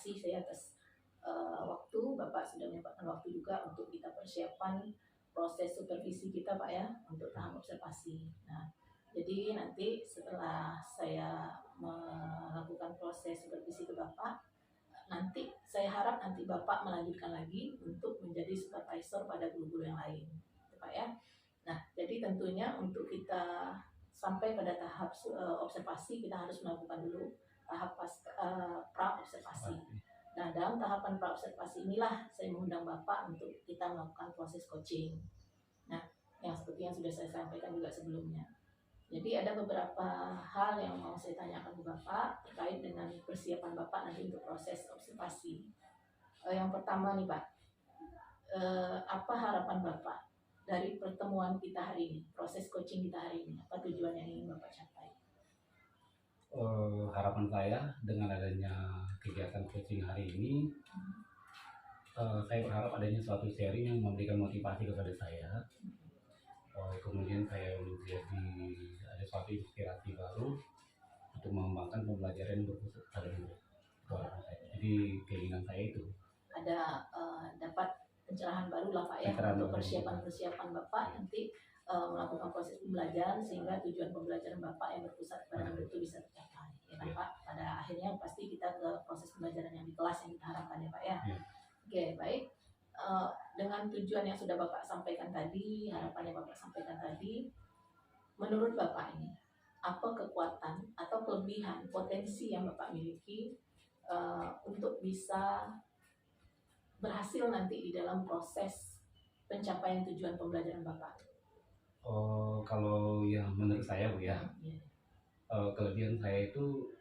kasih saya atas waktu. Bapak sudah menyempatkan waktu juga untuk kita persiapan proses supervisi kita Pak ya untuk tahap observasi. Nah, jadi nanti setelah saya melakukan proses supervisi ke Bapak, nanti saya harap nanti Bapak melanjutkan lagi untuk menjadi supervisor pada guru-guru yang lain, gitu, Pak ya. Nah, jadi tentunya untuk kita sampai pada tahap observasi kita harus melakukan dulu tahap pra observasi. Nah, dalam tahapan pra observasi inilah saya mengundang Bapak untuk kita melakukan proses coaching. Nah, yang seperti yang sudah saya sampaikan juga sebelumnya. Jadi ada beberapa hal yang mau saya tanyakan ke Bapak terkait dengan persiapan Bapak nanti untuk proses observasi. Yang pertama nih Pak, apa harapan Bapak dari pertemuan kita hari ini, proses coaching kita hari ini? Apa tujuan yang ingin Bapak capai? Harapan saya dengan adanya kegiatan coaching hari ini, saya berharap adanya suatu sharing yang memberikan motivasi kepada saya. Kemudian saya menjadi ada suatu inspirasi baru untuk mengembangkan pembelajaran yang berpusat pada murid. Jadi keinginan saya itu. Ada dapat pencerahan baru lah Pak ya untuk persiapan Bapak nanti melakukan proses pembelajaran sehingga tujuan pembelajaran Bapak yang berpusat pada murid itu bisa tercapai ya kan Pak. Pada akhirnya pasti kita ke proses pembelajaran yang di kelas yang kita harapkan ya Pak ya. Oke, baik. Dengan tujuan yang sudah Bapak sampaikan tadi, harapan yang Bapak sampaikan tadi, menurut Bapak ini apa kekuatan atau kelebihan potensi yang Bapak miliki untuk bisa berhasil nanti di dalam proses pencapaian tujuan pembelajaran Bapak? Kalau yang menurut saya Bu ya, kelebihan saya itu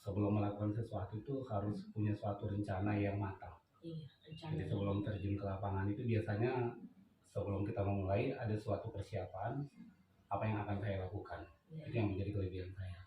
sebelum melakukan sesuatu itu harus punya suatu rencana yang matang. Jadi sebelum terjun ke lapangan itu biasanya sebelum kita memulai ada suatu persiapan apa yang akan saya lakukan. Itu yang menjadi kelebihan saya.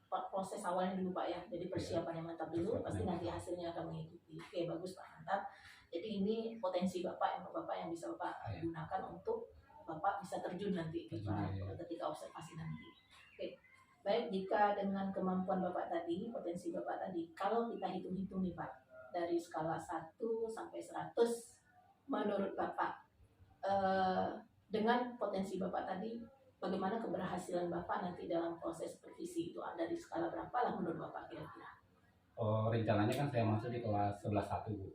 Proses awalnya dulu Pak ya, jadi persiapan yang mantap dulu, pasti nanti hasilnya akan mengikuti. Oke, bagus Pak, mantap. Jadi ini potensi Bapak yang bisa Bapak gunakan untuk Bapak bisa terjun nanti ketika observasi nanti. Oke, baik, jika dengan kemampuan Bapak tadi, potensi Bapak tadi, kalau kita hitung-hitung nih Pak, dari skala 1 sampai 100, menurut Bapak, dengan potensi Bapak tadi, bagaimana keberhasilan Bapak nanti dalam proses supervisi itu ada di skala berapa lah menurut Bapak kira-kira? Rencananya kan saya masuk di kelas 11-1 Bu.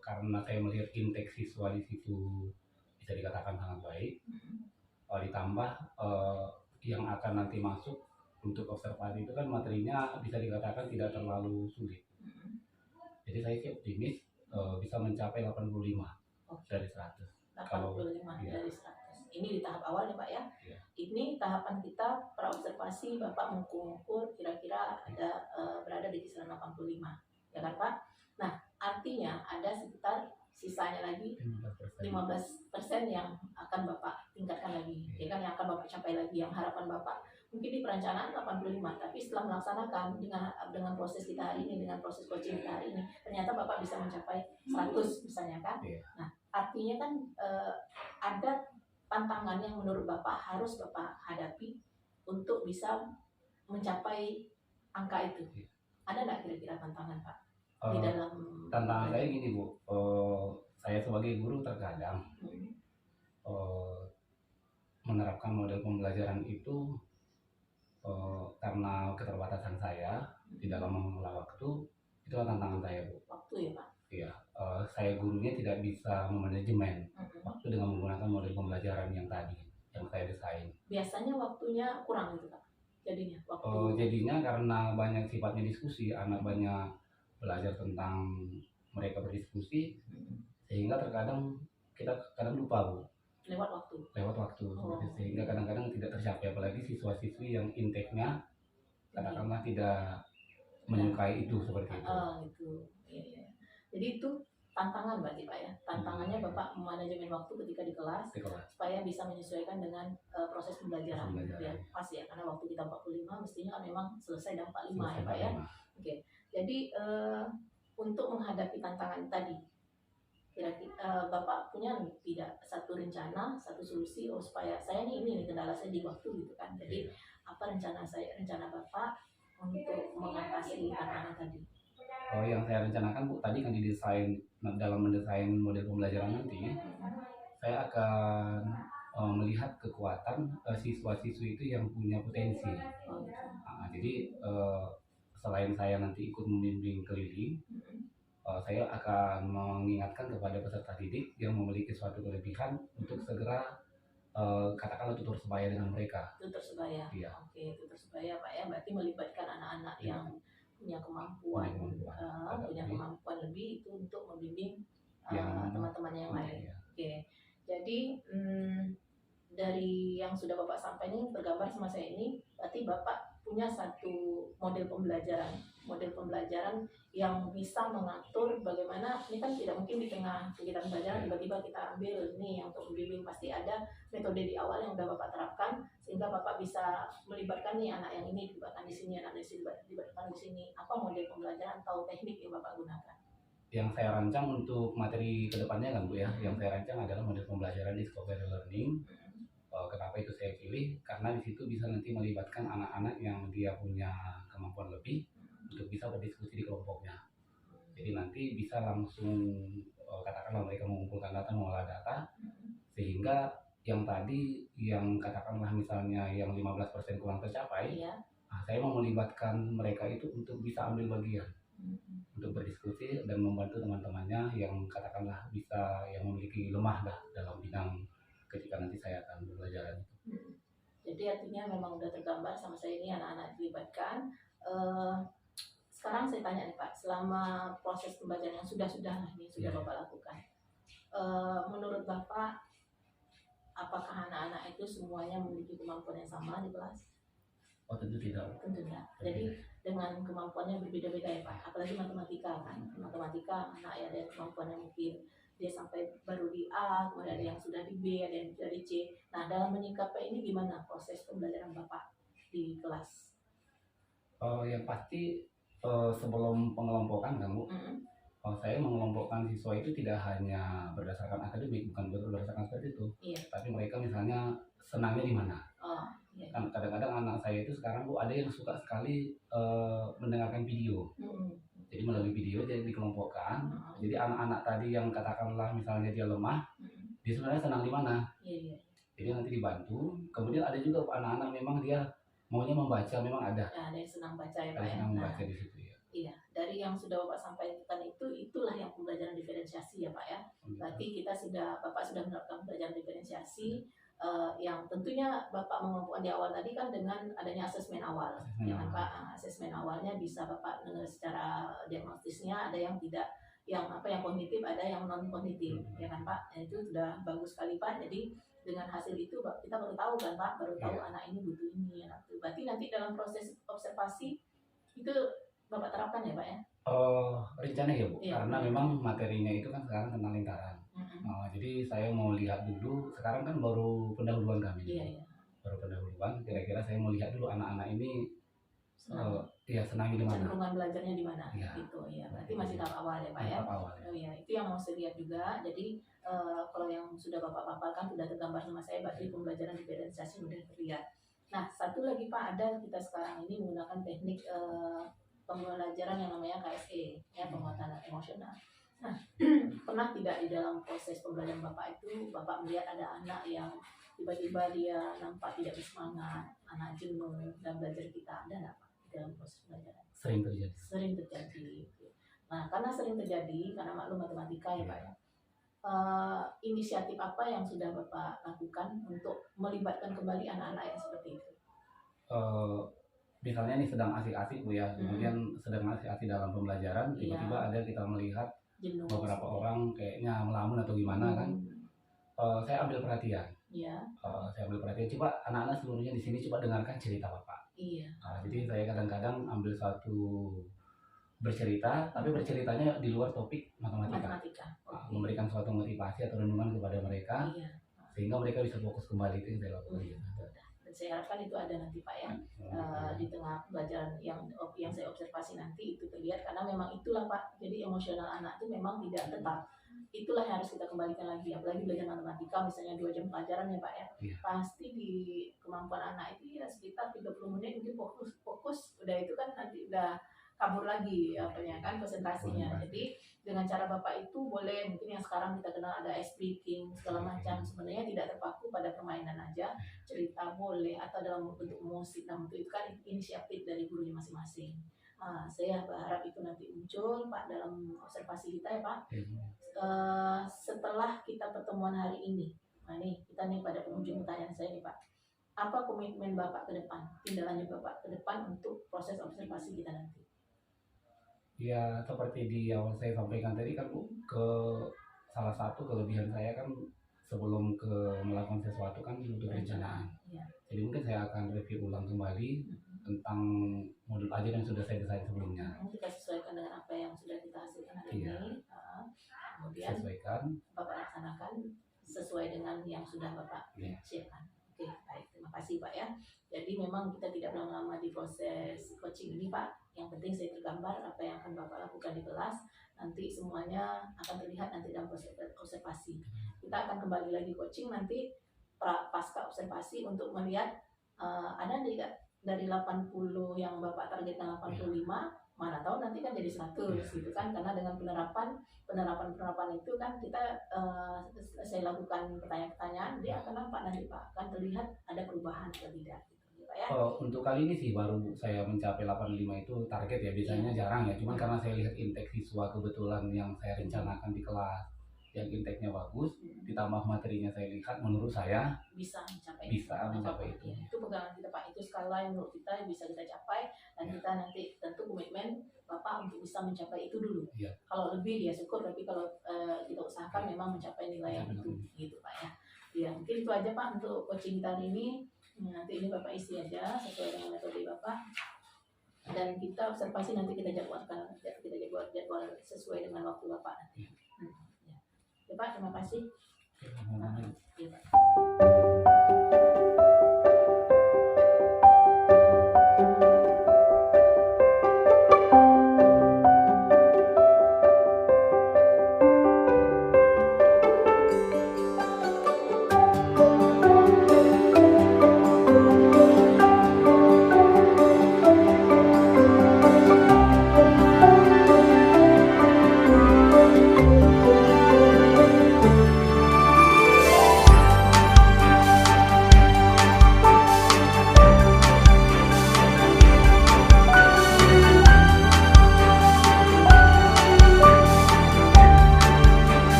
Karena saya melihat intake siswa di situ bisa dikatakan sangat baik. Ditambah yang akan nanti masuk untuk observasi itu kan materinya bisa dikatakan tidak terlalu sulit. Jadi saya sih optimis bisa mencapai 85 dari 100. 85 dari 100. Ini di tahap awal ya Pak ya. Ini tahapan kita praobservasi Bapak mengukur kira-kira ada berada di kisaran 85 ya kan Pak. Nah artinya ada sekitar sisanya lagi 15% yang akan Bapak tingkatkan lagi ya kan, yang akan Bapak capai lagi, yang harapan Bapak mungkin di perencanaan 85, tapi setelah melaksanakan dengan proses kita hari ini, dengan proses coaching kita hari ini, ternyata Bapak bisa mencapai 100 misalnya kan. Nah artinya kan ada tantangan yang menurut Bapak harus Bapak hadapi untuk bisa mencapai angka itu. Ada nggak kira-kira tantangan Pak di dalam? Tantangan saya gini Bu, saya sebagai guru terkadang menerapkan model pembelajaran itu karena keterbatasan saya di dalam mengelola waktu, itu tantangan saya Bu. Waktu ya Pak? Iya, saya gurunya tidak bisa memanajemen waktu dengan menggunakan model pembelajaran yang tadi yang saya desain. Biasanya waktunya kurang gitu Pak? Jadinya waktu? Jadinya karena banyak sifatnya diskusi, anak banyak belajar tentang mereka berdiskusi, sehingga terkadang kita lupa Bu. Lewat waktu? Lewat waktu, sehingga kadang-kadang tidak tercapai, apalagi siswa-siswi yang intake-nya katakanlah tidak menyukai itu seperti itu. Gitu. Iya. Jadi itu tantangan berarti Pak ya. Tantangannya Bapak memanajemen waktu ketika di kelas supaya bisa menyesuaikan dengan proses pembelajaran. Biar pas ya, karena waktu kita 45 mestinya kan memang selesai dan 45 ya Pak ya. Oke. Jadi untuk menghadapi tantangan tadi, kira-kira Bapak punya tidak satu rencana, satu solusi supaya saya ini kendala saya di waktu gitu kan. Jadi apa rencana Bapak untuk mengatasi anak-anak tadi? Yang saya rencanakan Bu, tadi kan didesain dalam mendesain model pembelajaran nanti, saya akan melihat kekuatan siswa-siswi itu yang punya potensi. Jadi selain saya nanti ikut membimbing keliling, saya akan mengingatkan kepada peserta didik yang memiliki suatu kelebihan untuk segera katakanlah tutur sebaya dengan mereka. Tutur sebaya. Iya. Oke, tutur sebaya Pak ya, berarti melibatkan anak-anak yang punya kemampuan lebih itu untuk membimbing teman-teman yang lain. Iya. Oke. Jadi dari yang sudah Bapak sampaikan ini tergambar sama saya ini, berarti Bapak punya satu model pembelajaran yang bisa mengatur bagaimana, ini kan tidak mungkin di tengah kegiatan pembelajaran tiba-tiba kita ambil nih untuk membimbing, pasti ada metode di awal yang sudah Bapak terapkan sehingga Bapak bisa melibatkan nih anak yang ini dilibatkan di sini, anak yang ini dilibatkan di sini. Apa model pembelajaran atau teknik yang Bapak gunakan? Yang saya rancang untuk materi kedepannya kan Bu ya, yang saya rancang adalah model pembelajaran discovery learning. Kenapa itu saya pilih? Karena di situ bisa nanti melibatkan anak-anak yang dia punya kemampuan lebih untuk bisa berdiskusi di kelompoknya. Jadi nanti bisa langsung katakanlah mereka mengumpulkan data, mengolah data, sehingga yang tadi yang katakanlah misalnya yang 15% kurang tercapai, saya mau melibatkan mereka itu untuk bisa ambil bagian, untuk berdiskusi dan membantu teman-temannya yang katakanlah bisa yang memiliki lemah dalam bidang ketika nanti saya akan pembelajaran itu. Jadi artinya memang udah tergambar sama saya ini anak-anak dilibatkan. Sekarang saya tanya nih Pak, selama proses pembelajaran yang sudah Bapak lakukan, menurut Bapak apakah anak-anak itu semuanya memiliki kemampuan yang sama di kelas? Oh tentu tidak. Tentu tidak. Jadi dengan kemampuannya berbeda-beda ya Pak. Apalagi matematika kan, anak ya ada kemampuan yang mungkin dia sampai baru di A, kemudian ada yang sudah di B, ada yang sudah di C. Nah dalam menyikapi ini gimana proses pembelajaran Bapak di kelas? Yang pasti sebelum pengelompokan kan Bu, saya mengelompokkan siswa itu tidak hanya berdasarkan akademik, bukan berdasarkan seperti itu, tapi mereka misalnya senangnya di mana. Kan kadang-kadang anak saya itu sekarang Bu ada yang suka sekali mendengarkan video. Jadi melalui video jadi dikelompokkan. Jadi anak-anak tadi yang katakanlah misalnya dia lemah, dia sebenarnya senang di mana. Jadi nanti dibantu. Kemudian ada juga anak-anak memang dia maunya membaca, memang ada. Ada yang senang baca ya Pak ya. Senang membaca di situ ya. Iya, dari yang sudah Bapak sampaikan itulah yang pembelajaran diferensiasi ya Pak ya. Berarti Bapak sudah melakukan pembelajaran diferensiasi. Yang tentunya Bapak mengelompokkan di awal tadi kan dengan adanya asesmen awal, ya kan Pak. Asesmen awalnya bisa Bapak secara diagnostisnya ada yang tidak, yang kognitif, ada yang non kognitif, ya kan Pak. Itu sudah bagus sekali Pak. Jadi dengan hasil itu kita baru tahu kan Pak, anak ini butuh ini, anak itu. Berarti nanti dalam proses observasi itu Bapak terapkan ya Pak ya? Rencana ya Bu, karena memang materinya itu kan sekarang tentang lingkaran. Jadi saya mau lihat dulu, sekarang kan baru pendahuluan kami. Baru pendahuluan, kira-kira saya mau lihat dulu anak-anak ini senangnya di mana. Cenderungan belajarnya di mana? Gitu ya. Berarti masih tahap awal ya Pak ya. Itu yang mau saya lihat juga. Jadi kalau yang sudah Bapak paparkan sudah tergambar sama saya, berarti pembelajaran diferensiasi sudah terlihat. Nah, satu lagi Pak, ada kita sekarang ini menggunakan teknik pembelajaran yang namanya KSE, ya, penguatan emosional. Nah, pernah tidak di dalam proses pembelajaran Bapak itu, Bapak melihat ada anak yang tiba-tiba dia nampak tidak bersemangat, anak jenuh dalam belajar kita, ada nggak Pak dalam proses pembelajaran? Sering terjadi. Sering terjadi. Nah, karena sering terjadi, karena maklum matematika ya Pak ya. Inisiatif apa yang sudah Bapak lakukan untuk melibatkan kembali anak-anak yang seperti itu? Misalnya nih sedang asik-asik Bu ya, kemudian sedang asik-asik dalam pembelajaran, tiba-tiba ada kita melihat jenuh, beberapa orang kayaknya melamun atau gimana kan, saya ambil perhatian. Saya ambil perhatian, coba anak-anak seluruhnya di sini coba dengarkan cerita Bapak. Jadi saya kadang-kadang ambil satu bercerita, tapi berceritanya di luar topik matematika. Memberikan suatu motivasi atau renungan kepada mereka, sehingga mereka bisa fokus kembali, itu yang saya lakukan. Saya harapkan itu ada nanti Pak ya, di tengah pelajaran yang saya observasi nanti itu terlihat, karena memang itulah Pak, jadi emosional anak itu memang tidak tetap, itulah yang harus kita kembalikan lagi. Apalagi belajar matematika misalnya 2 jam pelajaran ya Pak ya, pasti di kemampuan anak itu ya sekitar 30 menit mungkin fokus udah itu kan nanti udah kabur lagi apanya kan konsentrasinya. Jadi dengan cara Bapak itu boleh mungkin yang sekarang kita kenal ada ice breaking segala macam, sebenarnya tidak terpaku pada permainan aja, cerita boleh atau dalam bentuk musik. Nah itu kan inisiatif dari gurunya masing-masing. Saya berharap itu nanti muncul Pak dalam observasi kita ya Pak. Setelah kita pertemuan hari ini, nah nih kita nih pada penghujung pertanyaan saya nih Pak, apa komitmen Bapak ke depan, tindak lanjut Bapak ke depan untuk proses observasi kita nanti? Ya seperti di awal saya sampaikan tadi kan Bu, ke salah satu kelebihan saya kan sebelum ke melakukan sesuatu kan butuh perencanaan. Jadi mungkin saya akan review ulang kembali tentang modul ajar yang sudah saya desain sebelumnya. Kita sesuaikan dengan apa yang sudah kita hasilkan hari ini. Kemudian sesuaikan, Bapak laksanakan sesuai dengan yang sudah Bapak siapkan. Oke, baik, terima kasih Pak ya. Jadi memang kita tidak lama-lama di proses coaching ini Pak. Yang penting saya tergambar apa yang akan Bapak lakukan di kelas. Nanti semuanya akan terlihat nanti dalam proses observasi. Kita akan kembali lagi coaching nanti pasca observasi untuk melihat ada tidak dari 80 yang Bapak targetkan 85, mana tahu nanti kan jadi 100 gitu kan, karena dengan penerapan itu kan kita saya lakukan pertanyaan-pertanyaan, dia akan nampak nanti Pak, akan terlihat ada perubahan atau tidak gitu Pak ya. Untuk kali ini sih baru saya mencapai 85 itu target ya, biasanya jarang ya, cuman karena saya lihat intake siswa kebetulan yang saya rencanakan di kelas yang intake-nya bagus, ditambah materinya saya lihat, menurut saya bisa mencapai itu. Itu pegangan kita Pak, itu skala yang menurut kita bisa kita capai, dan kita nanti tentu komitmen Bapak untuk bisa mencapai itu dulu. Kalau lebih dia syukur, tapi kalau kita usahakan memang mencapai nilai yang itu gitu Pak ya. Ya mungkin itu aja Pak untuk coaching kita hari ini. Nanti ini Bapak isi aja sesuai dengan metode Bapak, dan kita observasi nanti kita jadwalkan sesuai dengan waktu Bapak nanti. Ya Pak, terima kasih. Ya, Pak.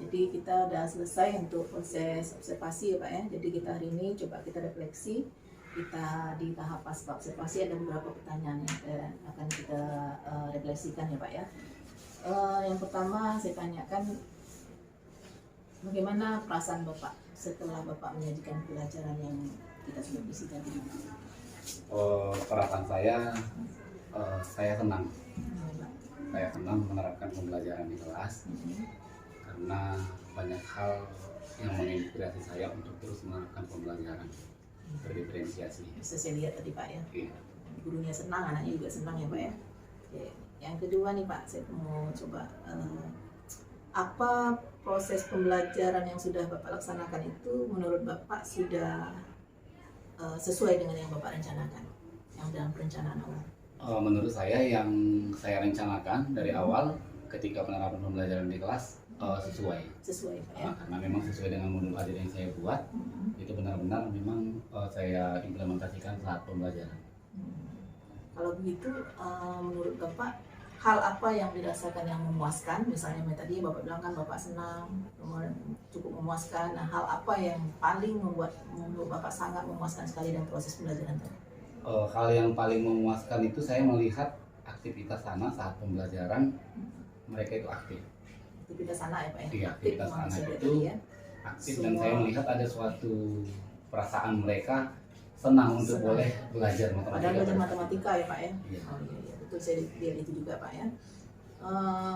Jadi kita udah selesai untuk proses observasi ya Pak ya. Jadi kita hari ini coba kita refleksi. Kita di tahap pasca observasi ada beberapa pertanyaan yang akan kita refleksikan ya Pak ya. Yang pertama saya tanyakan, bagaimana perasaan Bapak setelah Bapak menyajikan pelajaran yang kita sudah isi tadi? Perasaan saya senang. Saya senang menerapkan pembelajaran di kelas. Karena banyak hal yang menginspirasi saya untuk terus menerapkan pembelajaran berdiferensiasi. Bisa saya lihat tadi Pak ya. Gurunya senang, anaknya juga senang ya Pak ya. Oke. Yang kedua nih Pak, saya mau coba apa proses pembelajaran yang sudah Bapak laksanakan itu menurut Bapak sudah sesuai dengan yang Bapak rencanakan, yang dalam perencanaan awal? Menurut saya yang saya rencanakan dari awal ketika penerapan pembelajaran di kelas sesuai Pak ya? Karena memang sesuai dengan modul ajar yang saya buat. Itu benar-benar memang saya implementasikan saat pembelajaran. Kalau begitu menurut Bapak hal apa yang dirasakan yang memuaskan? Misalnya tadi Bapak bilang kan Bapak senang, cukup memuaskan. Nah, hal apa yang paling membuat Bapak sangat memuaskan sekali dalam proses pembelajaran tadi? Hal yang paling memuaskan itu saya melihat aktivitas anak saat pembelajaran, mereka itu aktif. Aktivitas anak ya Pak ya? Iya, aktivitas anak itu ya? aktif, dan saya melihat ada suatu perasaan mereka senang untuk boleh belajar matematika. Padahal belajar matematika ya Pak ya? Iya. Oh iya, iya. Betul, saya lihat itu juga Pak ya.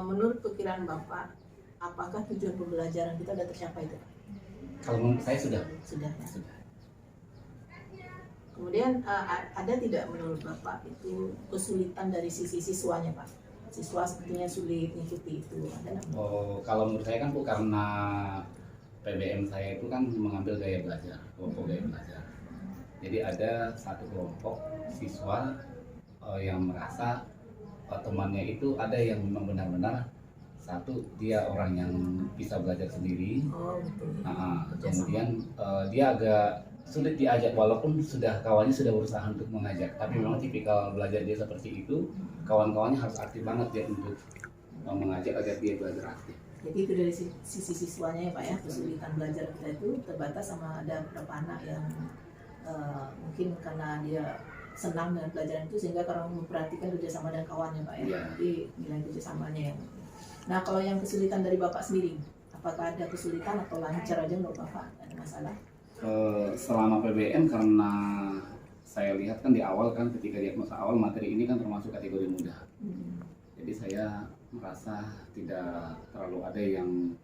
Menurut pikiran Bapak, apakah tujuan pembelajaran kita sudah tercapai itu Pak? Kalau menurut saya sudah. Sudah ya? Sudah. Kemudian ada tidak menurut Bapak itu kesulitan dari sisi siswanya Pak? Siswa sepertinya sulit mengikuti itu, ada nggak? Kalau menurut saya kan Bu, karena PBM saya itu kan mengambil gaya belajar, kelompok gaya belajar. Jadi ada satu kelompok siswa yang merasa temannya itu ada yang memang benar-benar, satu dia orang yang bisa belajar sendiri. Kemudian dia agak sulit diajak, walaupun kawannya sudah berusaha untuk mengajak, tapi memang tipikal belajar dia seperti itu. Kawan-kawannya harus aktif banget dia untuk mengajak agar dia belajar aktif. Jadi itu dari sisi siswanya ya Pak ya, kesulitan belajar kita itu terbatas sama ada beberapa anak yang mungkin karena dia senang dengan pelajaran itu sehingga orang memperhatikan kerjasama dengan kawannya Pak ya. Yeah. Jadi nilai kerjasamanya yang. Nah kalau yang kesulitan dari Bapak sendiri, apakah ada kesulitan atau lancar aja menurut Bapak, ada masalah? Selama PBM, karena saya lihat kan di awal kan ketika diagnosa awal materi ini kan termasuk kategori mudah. Jadi saya merasa tidak terlalu ada yang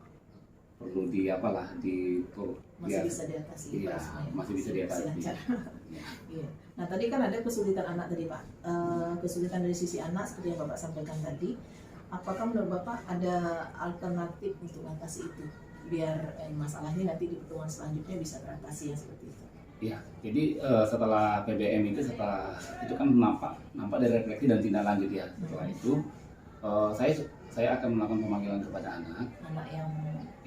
perlu masih bisa diatasi. Iya, masih bisa diatasi. Iya. Nah tadi kan ada kesulitan anak tadi Pak, kesulitan dari sisi anak seperti yang Bapak sampaikan tadi. Apakah menurut Bapak ada alternatif untuk mengatasi itu biar masalahnya nanti di pertemuan selanjutnya bisa teratasi yang seperti itu? Iya, jadi setelah PBM itu kan nampak dari refleksi dan tindak lanjut ya. Setelah itu saya akan melakukan pemanggilan kepada anak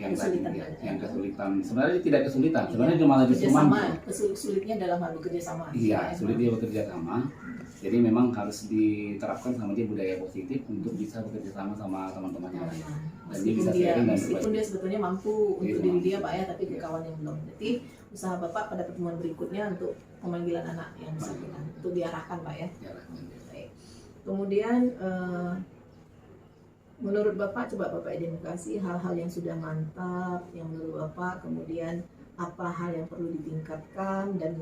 yang kesulitan. Sebenarnya tidak kesulitan, sebenarnya cuma justru sulitnya dalam hal bekerja sama. Iya, sulit dia bekerja sama. Jadi memang harus diterapkan sama dia budaya positif untuk bisa bekerja sama sama teman-temannya lain. Meskipun dia sebetulnya mampu untuk diri dia Pak ya, tapi ke kawan yang belum. Jadi usaha Bapak pada pertemuan berikutnya untuk pemanggilan anak yang bersangkutan untuk diarahkan Pak ya. Baik. Kemudian menurut Bapak, coba Bapak identifikasi hal-hal yang sudah mantap yang menurut Bapak, kemudian apa hal yang perlu ditingkatkan, dan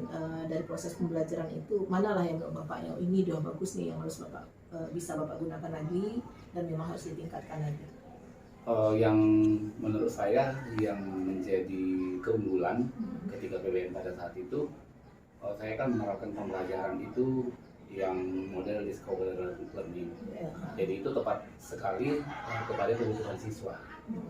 dari proses pembelajaran itu manalah yang menurut Bapak yang ini udah bagus nih yang harus Bapak bisa Bapak gunakan lagi dan memang harus ditingkatkan lagi. Yang menurut saya yang menjadi keunggulan ketika PBM pada saat itu, saya kan menerapkan pembelajaran itu yang model discovery learning. Jadi itu tepat sekali kepada kebutuhan siswa.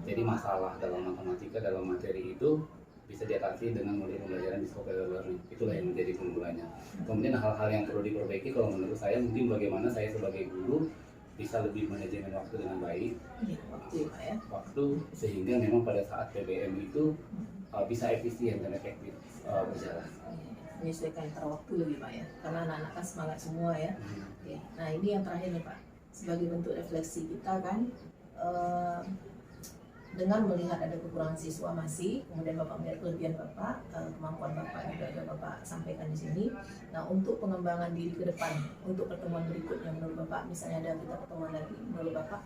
Jadi masalah dalam matematika, dalam materi itu bisa diatasi dengan model pembelajaran discovery learning. Itulah yang menjadi keunggulannya. Kemudian hal-hal yang perlu diperbaiki kalau menurut saya mungkin bagaimana saya sebagai guru bisa lebih manajemen waktu dengan baik. Waktu sehingga memang pada saat PBM itu bisa efisien dan efektif berjalan. Menyesuaikan antara waktu lebih Pak ya, karena anak-anak kan semangat semua ya. Oke. Nah ini yang terakhir nih Pak, sebagai bentuk refleksi kita kan dengan melihat ada kekurangan siswa masih, kemudian Bapak melihat kelebihan Bapak, kemampuan Bapak juga ada Bapak sampaikan di sini. Nah untuk pengembangan diri ke depan, untuk pertemuan berikutnya menurut Bapak, misalnya ada kita pertemuan lagi, menurut Bapak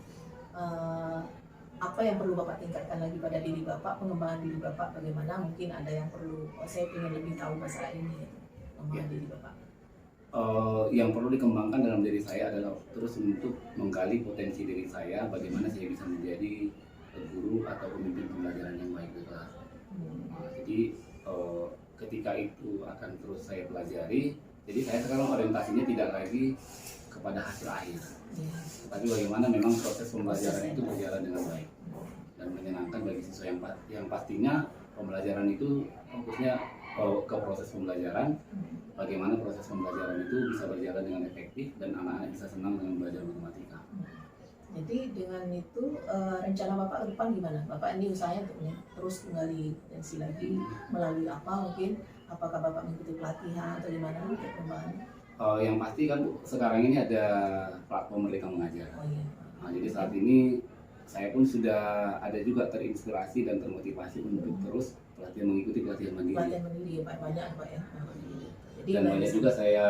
apa yang perlu Bapak tingkatkan lagi pada diri Bapak, pengembangan diri Bapak bagaimana? Mungkin ada yang perlu, saya ingin lebih tahu masalah ini, pengembangan diri Bapak. Yang perlu dikembangkan dalam diri saya adalah terus untuk menggali potensi diri saya, bagaimana saya bisa menjadi guru atau pemimpin pembelajaran yang baik di kelas. Jadi ketika itu akan terus saya pelajari. Jadi saya sekarang orientasinya tidak lagi kepada hasil akhir, tapi bagaimana memang proses pembelajaran itu berjalan dengan baik dan menyenangkan bagi siswa yang pastinya pembelajaran itu fokusnya ke proses pembelajaran, bagaimana proses pembelajaran itu bisa berjalan dengan efektif dan anak-anak bisa senang dengan belajar matematika. Jadi dengan itu rencana Bapak ke depan gimana? Bapak ini usahanya untuk terus menggali potensi lagi melalui apa mungkin? Apakah Bapak mengikuti pelatihan atau gimana untuk pengembangan? Yang pasti kan Bu, sekarang ini ada platform Merdeka Mengajar. Oh iya. Nah, jadi saat ini saya pun sudah ada juga terinspirasi dan termotivasi untuk terus mengikuti pelatihan mandiri. Pelatihan mandiri ya Pak, banyak Pak ya. Jadi Dan banyak juga saya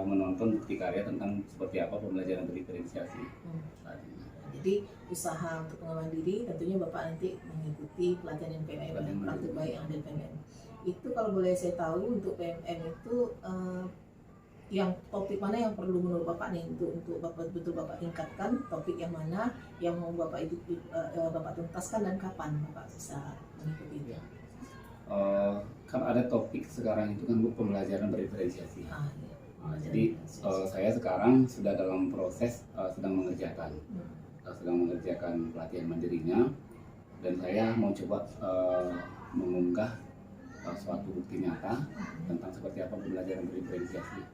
menonton bukti karya tentang seperti apa pembelajaran berdiferensiasi. Jadi usaha untuk pengembangan diri tentunya Bapak nanti mengikuti pelatihan PMM, praktik baik yang ada di PMM. Itu kalau boleh saya tahu untuk PMM itu yang topik mana yang perlu menurut Bapak nih untuk Bapak betul Bapak tingkatkan, topik yang mana yang mau Bapak Bapak tuntaskan dan kapan Bapak bisa mengikuti itu? Kan ada topik sekarang itu kan pembelajaran berdiferensiasi. Jadi saya sekarang sudah dalam proses sedang mengerjakan pelatihan mandirinya, dan saya mau coba mengunggah suatu bukti nyata tentang seperti apa pembelajaran berdiferensiasi.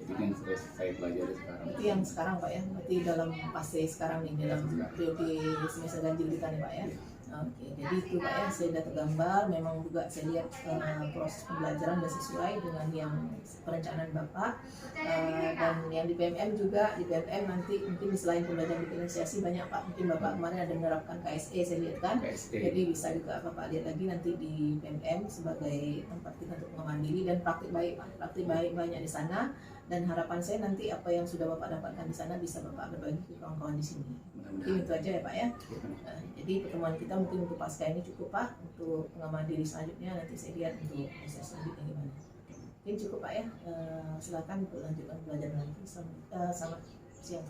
Jadi yang terus saya pelajari sekarang. Berarti yang sekarang Pak ya, berarti dalam fase sekarang nih, dalam periode semester ganjil kita nih Pak ya. Oke, jadi itu Pak ya, saya sudah tergambar, memang juga saya lihat proses pembelajaran sudah sesuai dengan yang perencanaan Bapak, dan yang di PMM juga, di PMM nanti mungkin selain pembelajaran diferensiasi banyak Pak, mungkin Bapak kemarin ada menerapkan KSE saya lihat kan, jadi bisa juga Bapak lihat lagi nanti di PMM sebagai tempat kita untuk pengembangan diri dan praktik baik Pak, praktik baik banyak di sana, dan harapan saya nanti apa yang sudah Bapak dapatkan di sana bisa Bapak berbagi ke kawan-kawan di sini. Mungkin itu aja ya Pak ya. Jadi pertemuan kita mungkin untuk pasca ini cukup Pak, untuk pengembangan diri selanjutnya nanti saya lihat untuk proses selanjutnya gimana. Mungkin cukup Pak ya, silakan untuk lanjutkan pelajaran nanti. Selamat siang.